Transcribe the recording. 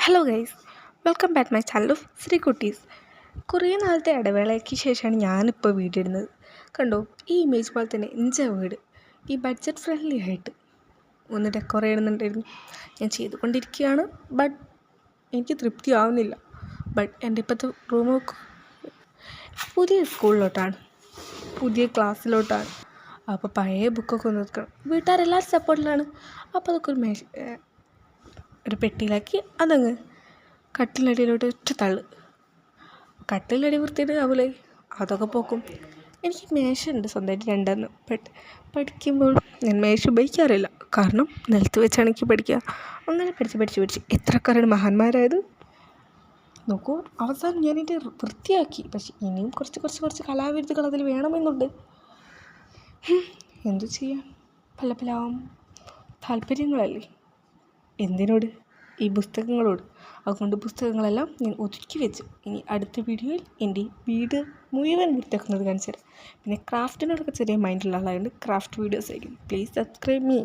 Hello guys, welcome back my channel of Sree Kutties. കുറേ നാളത്തെ ഇടവേളയ്ക്ക് ശേഷമാണ് ഞാനിപ്പോൾ വീഡിയോ ഇടുന്നത്. കണ്ടോ, ഈ ഇമേജ് പോലെ തന്നെ എൻ്റെ വീട് ഈ ബഡ്ജറ്റ് ഫ്രണ്ട്ലി ആയിട്ട് ഒന്ന് ഡെക്കോർ ചെയ്യണമെന്നുണ്ടായിരുന്നു. ഞാൻ ചെയ്തുകൊണ്ടിരിക്കുകയാണ്. ബട്ട് എനിക്ക് തൃപ്തി ആവുന്നില്ല. ബട്ട് എൻ്റെ ഇപ്പോഴത്തെ റൂം പുതിയ സ്കൂളിലോട്ടാണ്, പുതിയ ക്ലാസ്സിലോട്ടാണ്. അപ്പോൾ പഴയ ബുക്കൊക്കെ ഒന്ന് വെക്കണം. വീട്ടുകാരെല്ലാവരും സപ്പോർട്ടിലാണ്. അപ്പോൾ അതൊക്കെ ഒരു പെട്ടിയിലാക്കി അതങ്ങ് കട്ടിലടിയിലോട്ട് ഒറ്റ തള്ളു. കട്ടിലടി വൃത്തിയിട്ട് ആവൂലേ, അതൊക്കെ പോക്കും. എനിക്ക് മേശയുണ്ട് സ്വന്തമായിട്ട് രണ്ടെണ്ണം. ബട്ട് പഠിക്കുമ്പോൾ ഞാൻ മേശ ഉപയോഗിക്കാറില്ല. കാരണം നിലത്ത് വെച്ചാണ് എനിക്ക് പഠിക്കുക. അങ്ങനെ പഠിച്ച് എത്രക്കാരാണ് മഹാന്മാരായത് നോക്കൂ. അവസാനം ഞാനിത് വൃത്തിയാക്കി. പക്ഷെ ഇനിയും കുറച്ച് കലാവിരുദ്ധകൾ അതിൽ വേണമെന്നുണ്ട്. എന്തു ചെയ്യാം, പല താല്പര്യങ്ങളല്ലേ. എന്തിനോട്? ഈ പുസ്തകങ്ങളോട്. അതുകൊണ്ട് പുസ്തകങ്ങളെല്ലാം ഞാൻ ഒതുക്കി വെച്ചു. ഇനി അടുത്ത വീഡിയോയിൽ എൻ്റെ വീട് മുഴുവൻ വൃത്തിയാക്കുന്നത് കാണിച്ചു തരാം. പിന്നെ ക്രാഫ്റ്റിനോടൊക്കെ ചെറിയ മൈൻഡുള്ള ആളായതുകൊണ്ട് ക്രാഫ്റ്റ് വീഡിയോസ് ആയിരിക്കും. Please subscribe me.